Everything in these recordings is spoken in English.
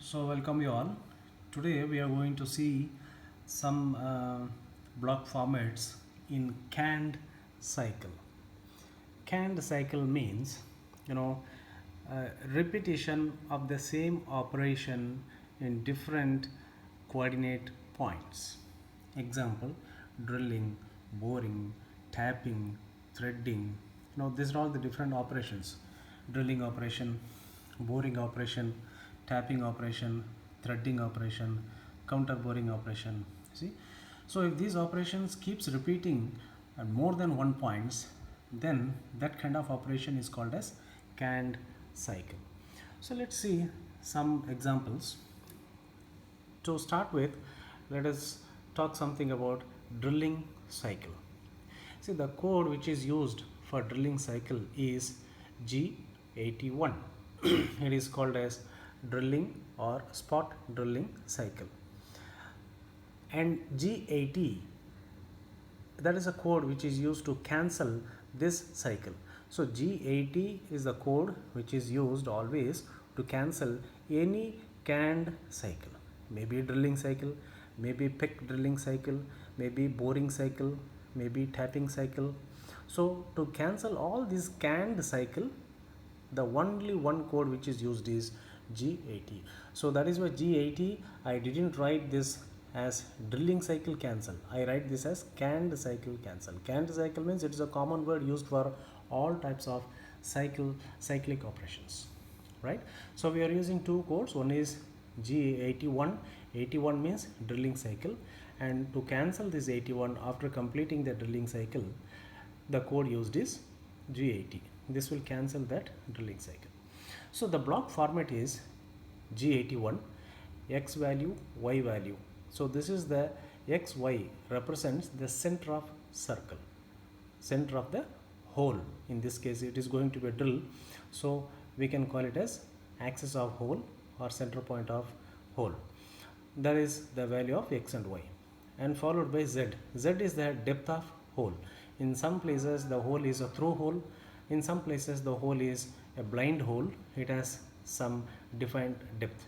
So welcome you all. Today we are going to see some block formats in canned cycle. Canned cycle means repetition of the same operation in different coordinate points. Example: drilling, boring, tapping, threading. These are all the different operations: drilling operation, boring operation, tapping operation, threading operation, counter boring operation. See, so if these operations keeps repeating at more than one points, then that kind of operation is called as canned cycle. So let's see some examples. To start with, let us talk something about drilling cycle. See, the code which is used for drilling cycle is G81. It is called as drilling or spot drilling cycle. And G80, that is a code which is used to cancel this cycle. So G80 is the code which is used always to cancel any canned cycle. Maybe drilling cycle, maybe pick drilling cycle, maybe boring cycle, maybe tapping cycle. So to cancel all these canned cycle, the only one code which is used is G80. So that is why G80, I didn't write this as drilling cycle cancel. I write this as canned cycle cancel. Canned cycle means it is a common word used for all types of cyclic operations, right? So we are using two codes. One is G81. 81 means drilling cycle, and to cancel this 81 after completing the drilling cycle, the code used is G80. This will cancel that drilling cycle. So the block format is G81, X value, Y value. So this is the XY represents the center of circle, center of the hole. In this case it is going to be a drill, so we can call it as axis of hole or center point of hole. That is the value of X and Y, and followed by Z. Z is the depth of hole. In some places the hole is a through hole, in some places the hole is a blind hole. It has some defined depth.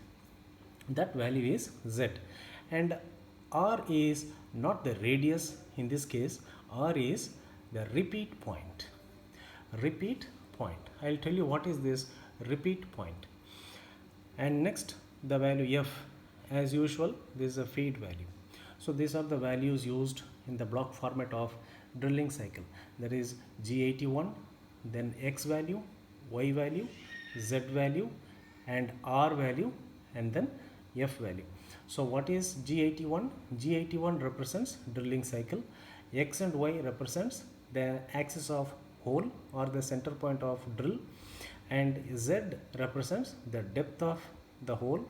That value is Z. And R is not the radius. In this case, R is the repeat point. Repeat point. I'll tell you what is this repeat point. And next, the value F. As usual, this is a feed value. So these are the values used in the block format of drilling cycle. That is G81, then X value, Y value, Z value, and R value, and then F value. So what is G81? G81 represents drilling cycle. X and Y represents the axis of hole or the center point of drill, and Z represents the depth of the hole,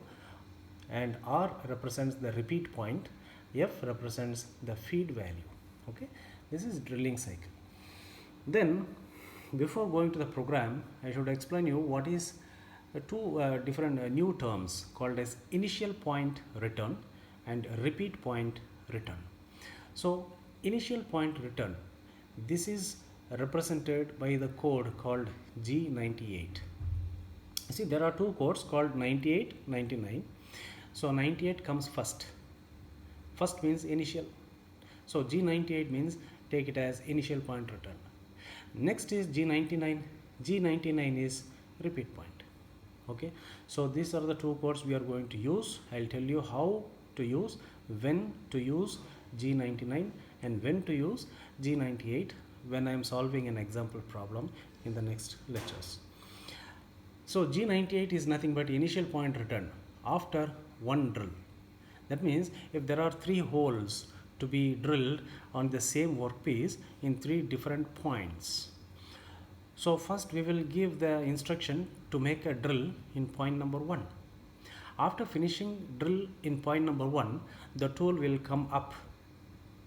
and R represents the repeat point. F represents the feed value. Okay, this is drilling cycle. Then before going to the program, I should explain you what is two different new terms called as initial point return and repeat point return. So initial point return, this is represented by the code called G98. See, there are two codes called 98, 99. So 98 comes first. First means initial. So G98 means take it as initial point return. Next is G99. G99 is repeat point. Okay, so these are the two codes we are going to use. I'll tell you how to use, when to use G99 and when to use G98 when I am solving an example problem in the next lectures. So G98 is nothing but initial point return after one drill. That means if there are three holes to be drilled on the same workpiece in three different points. So first we will give the instruction to make a drill in point number 1. After finishing drill in point number 1, the tool will come up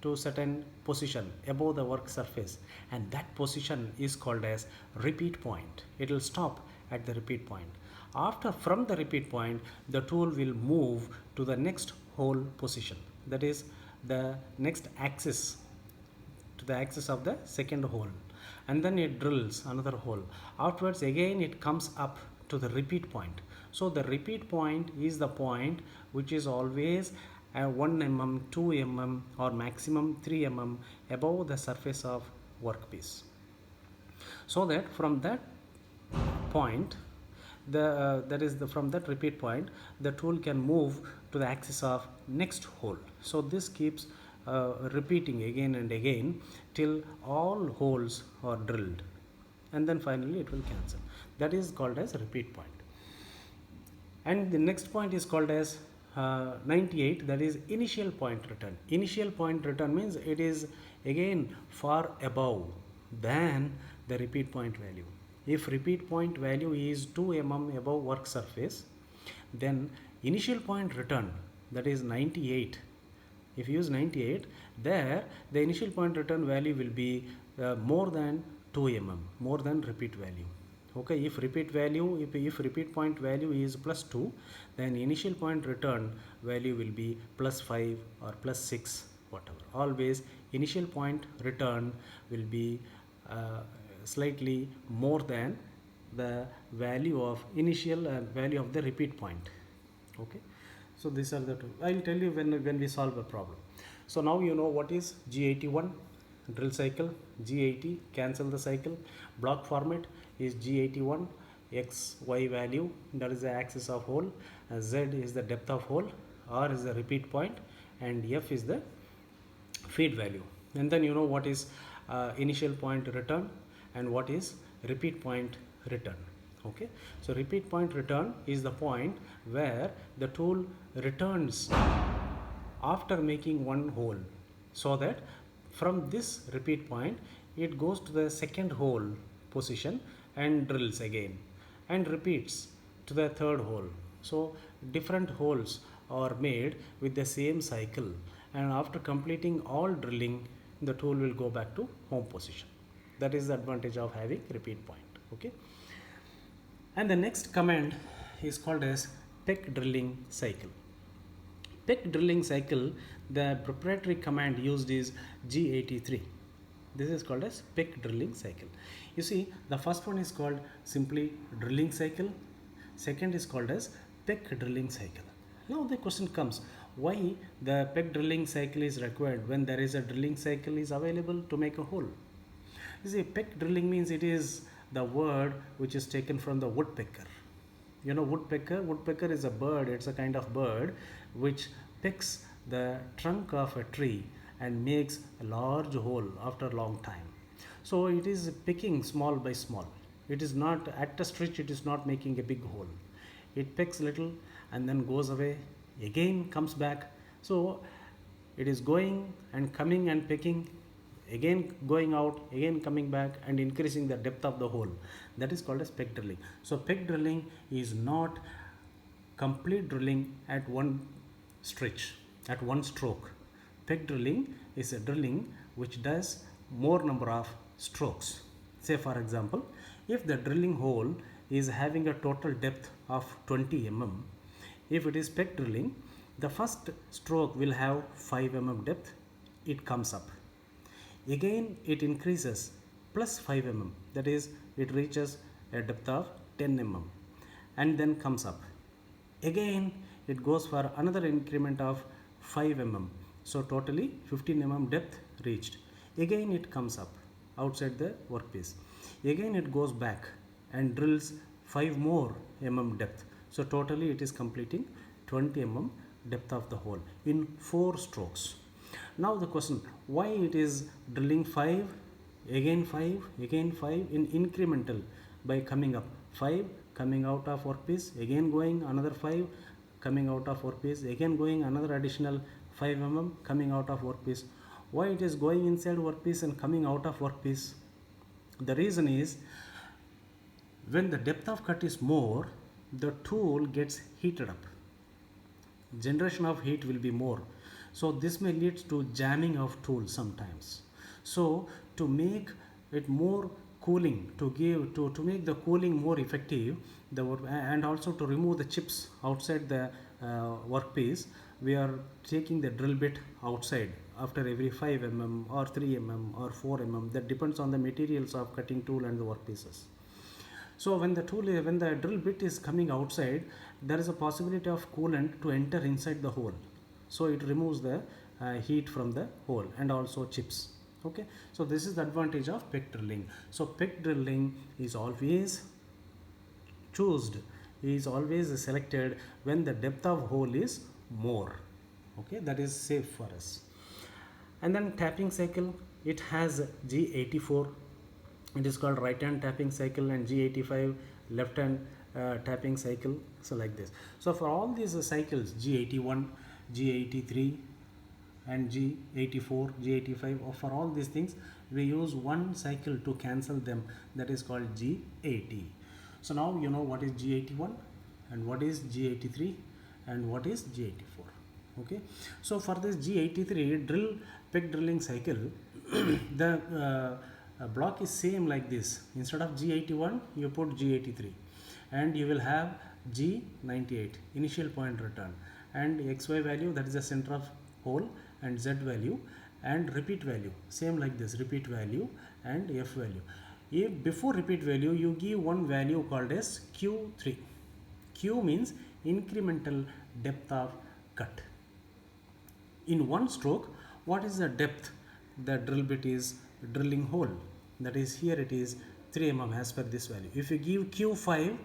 to certain position above the work surface, and that position is called as repeat point. It will stop at the repeat point. After from the repeat point, the tool will move to the next hole position. That is the next axis, to the axis of the second hole, and then it drills another hole. Afterwards again it comes up to the repeat point. So the repeat point is the point which is always 1 mm, 2 mm or maximum 3 mm above the surface of workpiece. So that from that point, from that repeat point, the tool can move to the axis of next hole. So this keeps repeating again and again till all holes are drilled, and then finally it will cancel. That is called as a repeat point. And the next point is called as 98, that is initial point return. Initial point return means it is again far above than the repeat point value. If repeat point value is 2 mm above work surface, then initial point return, that is 98. If you use 98, there the initial point return value will be more than 2 mm, more than repeat value. Okay, if repeat point value is plus 2, then initial point return value will be plus 5 or plus 6, whatever. Always initial point return will be slightly more than the value of initial value of the repeat point. Okay, so these are the two. I'll tell you when we solve a problem. So now you know what is G81 drill cycle, G80 cancel the cycle. Block format is G81, X, Y value, that is the axis of hole, Z is the depth of hole, R is the repeat point, and F is the feed value. And then you know what is initial point return and what is repeat point return. Okay, so repeat point return is the point where the tool returns after making one hole, so that from this repeat point it goes to the second hole position and drills again and repeats to the third hole. So different holes are made with the same cycle, and after completing all drilling the tool will go back to home position. That is the advantage of having repeat point. Okay, and the next command is called as peck drilling cycle. Peck drilling cycle, the proprietary command used is G83. This is called as peck drilling cycle. You see, the first one is called simply drilling cycle, second is called as peck drilling cycle. Now the question comes, why the peck drilling cycle is required when there is a drilling cycle is available to make a hole? You see, peck drilling means it is the word which is taken from the woodpecker. You know, woodpecker is a bird, it's a kind of bird which picks the trunk of a tree and makes a large hole after a long time. So it is picking small by small. It is not at a stretch, it is not making a big hole. It picks little and then goes away, again comes back. So it is going and coming and picking, again going out, again coming back and increasing the depth of the hole. That is called as peck drilling. So peck drilling is not complete drilling at one stretch, at one stroke. Peck drilling is a drilling which does more number of strokes. Say for example, if the drilling hole is having a total depth of 20 mm, if it is peck drilling, the first stroke will have 5 mm depth, it comes up. Again it increases plus 5 mm, that is it reaches a depth of 10 mm and then comes up. Again it goes for another increment of 5 mm, so totally 15 mm depth reached. Again it comes up outside the workpiece. Again it goes back and drills 5 more mm depth, so totally it is completing 20 mm depth of the hole in 4 strokes. Now the question, why it is drilling 5, again 5, again 5 in incremental by coming up 5, coming out of workpiece, again going another 5, coming out of workpiece, again going another additional 5 mm coming out of workpiece. Why it is going inside workpiece and coming out of workpiece? The reason is, when the depth of cut is more, the tool gets heated up. Generation of heat will be more. So this may lead to jamming of tools sometimes. So to make it more cooling, to make the cooling more effective, and also to remove the chips outside the workpiece, we are taking the drill bit outside after every 5 mm or 3 mm or 4 mm. That depends on the materials of cutting tool and the workpieces. So when when the drill bit is coming outside, there is a possibility of coolant to enter inside the hole. So it removes the heat from the hole and also chips. Okay, so this is the advantage of pick drilling. So pick drilling is always selected when the depth of hole is more. Okay, that is safe for us. And then tapping cycle, it has G84, it is called right hand tapping cycle, and G85 left hand tapping cycle. So like this. So for all these cycles, G81, G83 and G84, G85, or for all these things we use one cycle to cancel them, that is called G80. So now you know what is G81 and what is G83 and what is G84. Okay, so for this G83 pick drilling cycle, the block is same like this. Instead of G81 you put G83 and you will have G98 initial point return, and XY value, that is the center of hole, and Z value, and repeat value same like this, repeat value and F value. If before repeat value you give one value called as Q3. Q means incremental depth of cut. In one stroke, what is the depth the drill bit is drilling hole? That is, here it is 3 mm as per this value. If you give Q5,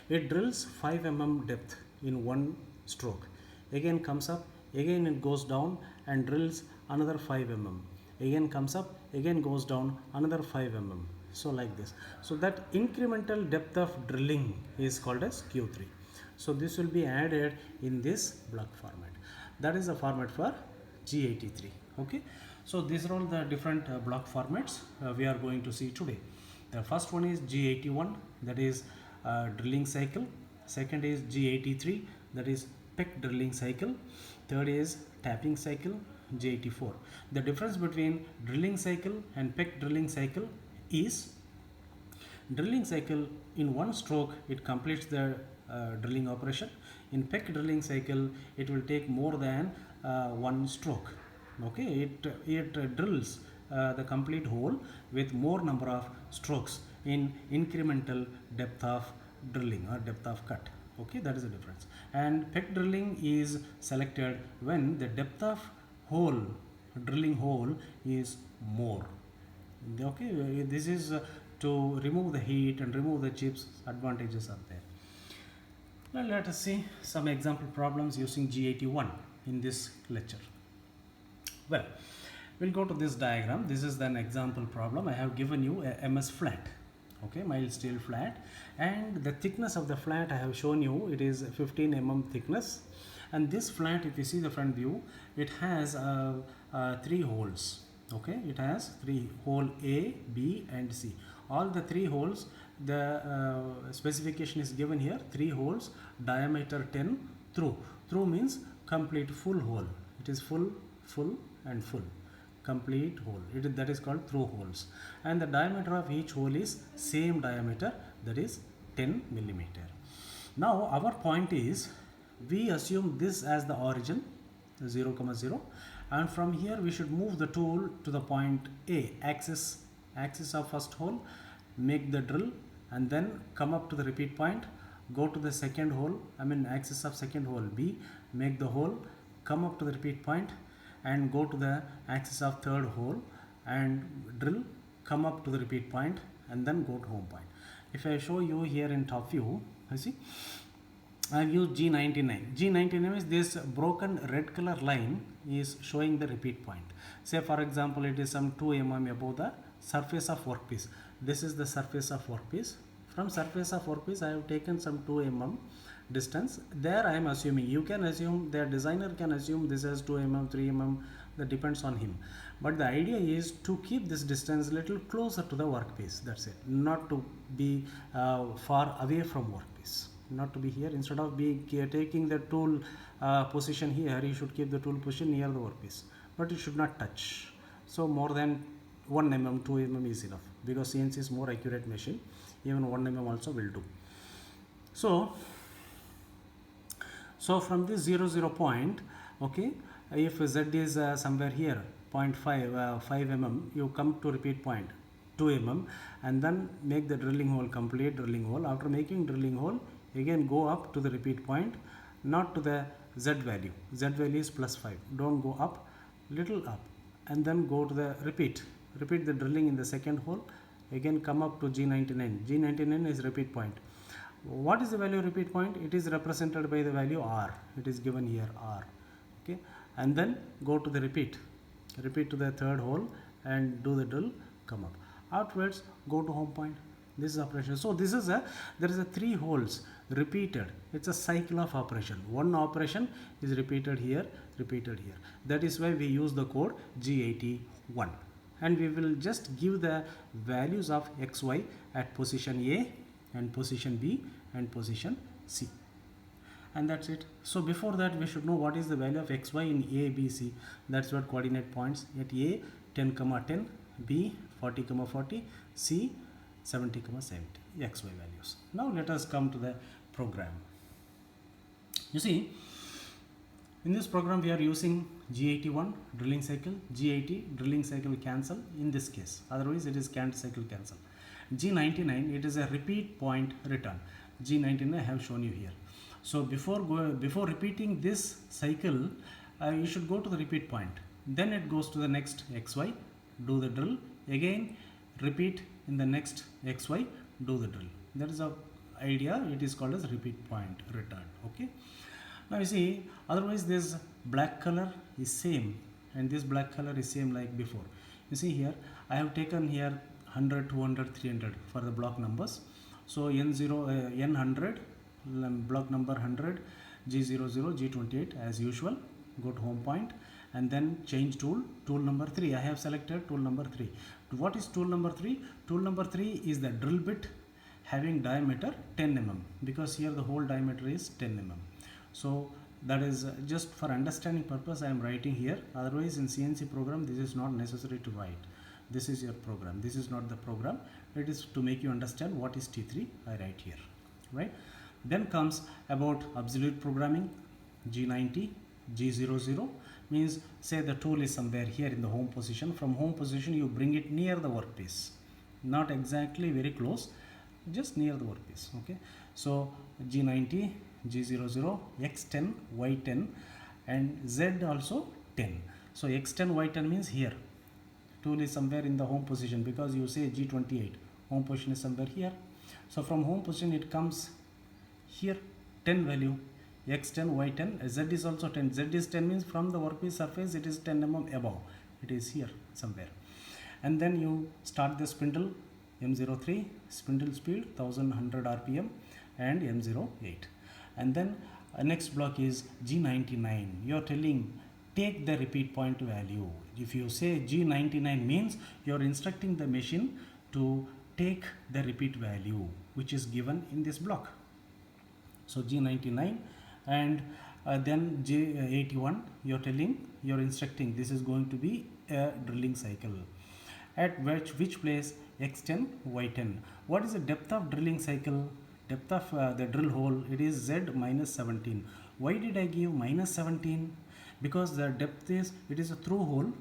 it drills 5 mm depth in one stroke. Again comes up, again it goes down and drills another 5 mm. Again comes up, again goes down another 5 mm. So like this. So that incremental depth of drilling is called as Q3. So this will be added in this block format. That is the format for G83. Okay, so these are all the different block formats we are going to see today. The first one is G81, that is drilling cycle. Second is G83, that is pick drilling cycle. Third is tapping cycle, G84. The difference between drilling cycle and pick drilling cycle is drilling cycle in one stroke it completes the drilling operation. In pick drilling cycle it will take more than one stroke. Okay, it drills the complete hole with more number of strokes in incremental depth of drilling or depth of cut. Okay, that is the difference. And pick drilling is selected when the depth of drilling hole is more. Okay, this is to remove the heat and remove the chips. Advantages are there. Now let us see some example problems using G81 in this lecture. Well, we'll go to this diagram. This is an example problem. I have given you a MS flat, okay, mild steel flat, and the thickness of the flat I have shown you, it is 15 mm thickness. And this flat, if you see the front view, it has 3 holes. Okay, it has 3 hole A, B and C. All the 3 holes, the specification is given here, 3 holes, diameter 10, through. Through means complete full hole. It is full, full and full. Complete hole. That is called through holes. And the diameter of each hole is same diameter, that is 10 millimeter. Now our point is, we assume this as the origin, 0, 0, and from here we should move the tool to the point A, axis of first hole, make the drill, and then come up to the repeat point, go to the second hole, axis of second hole B, make the hole, come up to the repeat point, and go to the axis of third hole and drill, come up to the repeat point, and then go to home point. If I show you here in top view, you see, I have used G99. G99 is this broken red color line is showing the repeat point. Say for example, it is some 2 mm above the surface of workpiece. This is the surface of workpiece. From surface of workpiece, I have taken some 2 mm distance. There I am assuming, you can assume, the designer can assume this as 2 mm, 3 mm, that depends on him. But the idea is to keep this distance a little closer to the workpiece. That's it. Not to be far away from workpiece. Not to be here. Instead of taking the tool position here, you should keep the tool position near the workpiece. But it should not touch. So more than 1 mm, 2 mm is enough, because CNC is more accurate machine. Even 1 mm also will do. So from this 0 point, okay, if Z is somewhere here 0.5 5 mm, you come to repeat point 2 mm, and then make the drilling hole, complete drilling hole. After making drilling hole, again go up to the repeat point, not to the Z value. Z value is +5. Don't go up, little up, and then go to the repeat the drilling in the second hole. Again come up to G99. G99 is repeat point. What is the value of repeat point? It is represented by the value R. It is given here R. Okay, and then go to the repeat to the third hole and do the drill, come up. Afterwards go to home point. This is operation. So this is there is a 3 holes repeated. It's a cycle of operation. One operation is repeated here. That is why we use the code G81, and we will just give the values of XY at position A and position B and position C, and that's it. So before that we should know what is the value of XY in A, B, C. That's what coordinate points. At A 10, 10, B 40, 40, C 70, 70, XY values. Now let us come to the program. You see, in this program we are using G81 drilling cycle, G80 drilling cycle cancel in this case, otherwise it is cant cycle cancel. G99, it is a repeat point return. G99 I have shown you here. So before repeating this cycle, you should go to the repeat point. Then it goes to the next XY, do the drill, again repeat in the next XY, do the drill. That is the idea. It is called as repeat point return. Okay. Now you see, otherwise this black color is same and this black color is same like before. You see here, I have taken here 100, 200, 300 for the block numbers. So N0, N100, block number 100, G00, G28 as usual. Go to home point and then change tool number 3. I have selected tool number 3. What is tool number 3? Tool number 3 is the drill bit having diameter 10 mm, because here the whole diameter is 10 mm. So that is just for understanding purpose I am writing here. Otherwise in CNC program this is not necessary to write. This is your program. This is not the program. It is to make you understand what is T3. I write here, right? Then comes about absolute programming. G90, G00 means say the tool is somewhere here in the home position. From home position you bring it near the workpiece, not exactly very close, just near the workpiece. Okay, so G90, G00, X10, Y10, and Z also 10. So X10, Y10 means here tool is somewhere in the home position, because you say G28, home position is somewhere here. So from home position it comes here 10 value, X10, Y10, Z is also 10. Z is 10 means from the workpiece surface it is 10 mm above, it is here somewhere. And then you start the spindle, M03, spindle speed 1100 RPM and M08. And then next block is G99. You are telling take the repeat point value. If you say G99 means you are instructing the machine to take the repeat value which is given in this block. So G99, and then G81 you are telling, you are instructing this is going to be a drilling cycle. At which place? X10, Y10. What is the depth of drilling cycle? Depth of the drill hole, it is Z minus 17. Why did I give minus 17? Because the depth is, it is a through hole,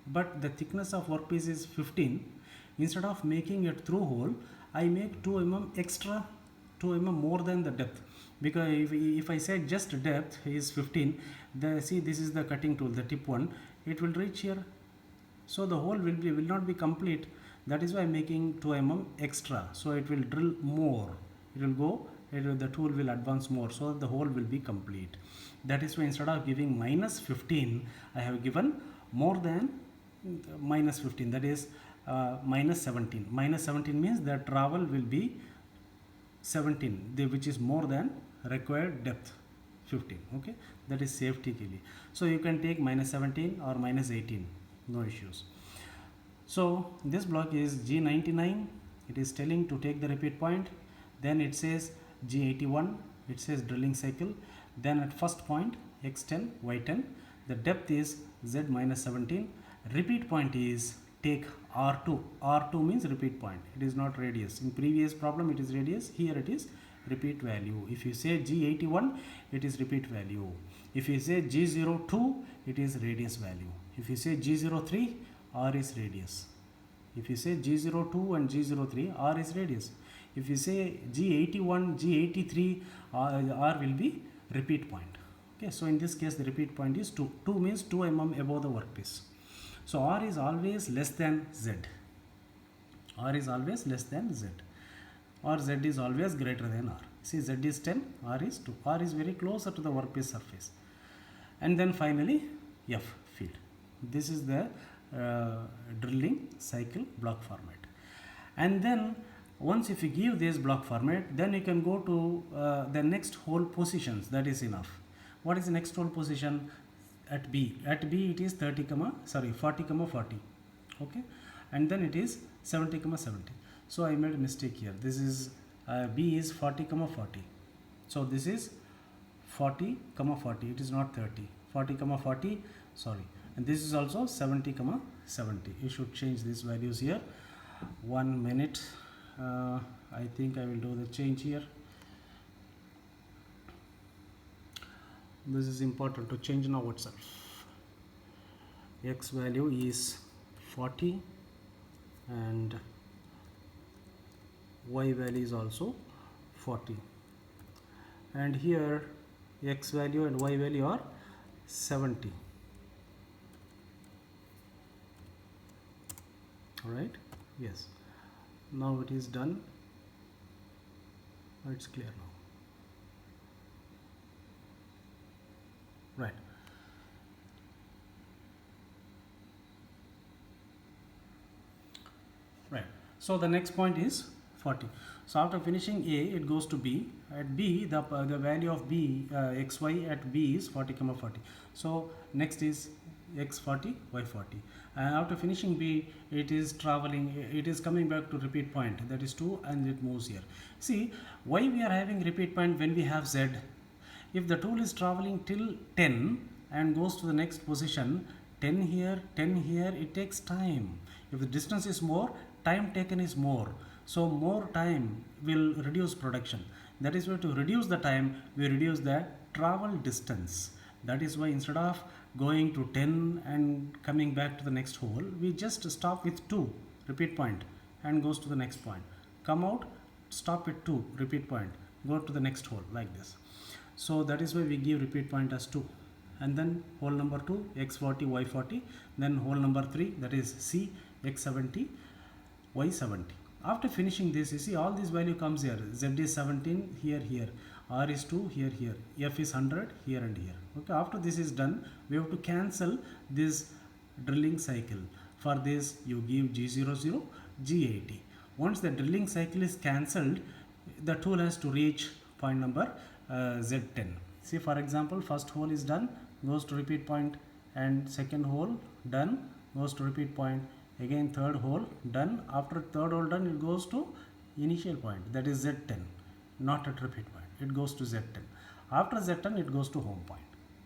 but the thickness of workpiece is 15. Instead of making a through hole, I make 2 mm extra, 2 mm more than the depth. Because if I say just depth is 15, see this is the cutting tool, the tip one, it will reach here. So the hole will not be complete. That is why I am making 2 mm extra. So it will drill more. It will go, the tool will advance more, so the hole will be complete. That is why instead of giving minus 15, I have given more than minus 15, that is minus 17. Minus 17 means the travel will be 17, which is more than required depth 15. Okay, that is safety ke liye. So you can take minus 17 or minus 18, no issues. So this block is G99. It is telling to take the repeat point. Then it says G81, it says drilling cycle. Then at first point X10, Y10, the depth is Z minus 17. Repeat point is take R2. R2 means repeat point. It is not radius. In previous problem it is radius. Here it is repeat value. If you say G81, it is repeat value. If you say G02, it is radius value. If you say G03, R is radius. If you say G02 and G03, R is radius. If you say G81, G83, R will be repeat point. Okay, so in this case the repeat point is 2. 2 means 2 mm above the workpiece. So R is always less than Z. R is always less than Z. Or Z is always greater than R. See, Z is 10, R is 2. R is very closer to the workpiece surface. And then finally F, field. This is the drilling cycle block format. And then once if you give this block format, then you can go to the next hole positions. That is enough. What is the next hole position? At B. At B it is 40, 40. Okay, and then it is 70, 70. So I made a mistake here. This is B is 40, 40. So this is 40, 40. It is not 30. 40, 40. Sorry. And this is also 70, 70. You should change these values here. 1 minute. I think I will do the change here. This is important to change now itself. X value is 40 and Y value is also 40. And here X value and Y value are 70. Alright, yes. Now it is done. It's clear now. Right. Right. So the next point is 40. So after finishing A, it goes to B. At B, the value of B, XY at B is 40, 40. So next is X 40, Y 40. And after finishing B, it is traveling, it is coming back to repeat point, that is 2, and it moves here. See, why we are having repeat point when we have Z? If the tool is traveling till 10 and goes to the next position, 10 here, 10 here, it takes time. If the distance is more, time taken is more. So more time will reduce production. That is why to reduce the time, we reduce the travel distance. That is why instead of going to 10 and coming back to the next hole, we just stop with 2, repeat point, and goes to the next point. Come out, stop with 2, repeat point, go to the next hole, like this. So that is why we give repeat point as 2. And then hole number 2, X 40, Y 40. Then hole number 3, that is C, X 70, Y 70. After finishing this, you see all this value comes here. Z is 17, here, here. R is 2, here, here. F is 100, here and here. Okay, after this is done, we have to cancel this drilling cycle. For this, you give G00, G80. Once the drilling cycle is cancelled, the tool has to reach point number Z10. See, for example, first hole is done, goes to repeat point, and second hole done, goes to repeat point. Again third hole done. After third hole done, it goes to initial point, that is Z10, not at repeat point. It goes to Z10. After Z10, it goes to home point.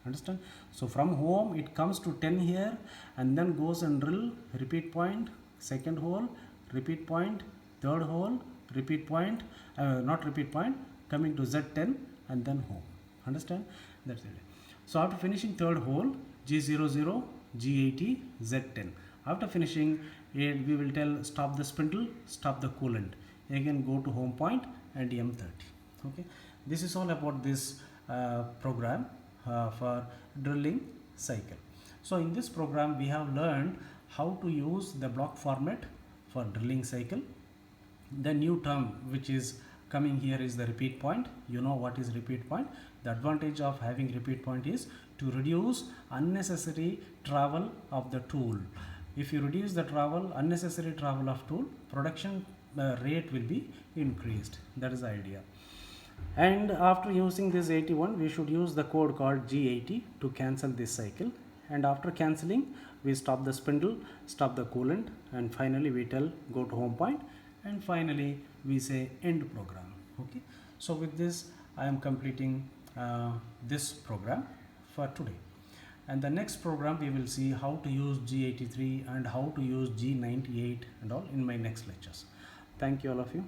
Understand? So from home, it comes to 10 here, and then goes and drill repeat point, second hole, repeat point, third hole, repeat point, not repeat point, coming to Z10 and then home. Understand? That's it. So after finishing third hole, G00, G80, Z10. After finishing it, we will tell stop the spindle, stop the coolant. Again go to home point and M30. Okay. This is all about this program for drilling cycle. So in this program we have learned how to use the block format for drilling cycle. The new term which is coming here is the repeat point. You know what is repeat point. The advantage of having repeat point is to reduce unnecessary travel of the tool. If you reduce the unnecessary travel of tool, production rate will be increased. That is the idea. And after using this 81, we should use the code called G80 to cancel this cycle. And after cancelling, we stop the spindle, stop the coolant, and finally we tell go to home point, and finally we say end program. Okay. So with this, I am completing this program for today. And the next program we will see how to use G83 and how to use G98 and all in my next lectures. Thank you all of you.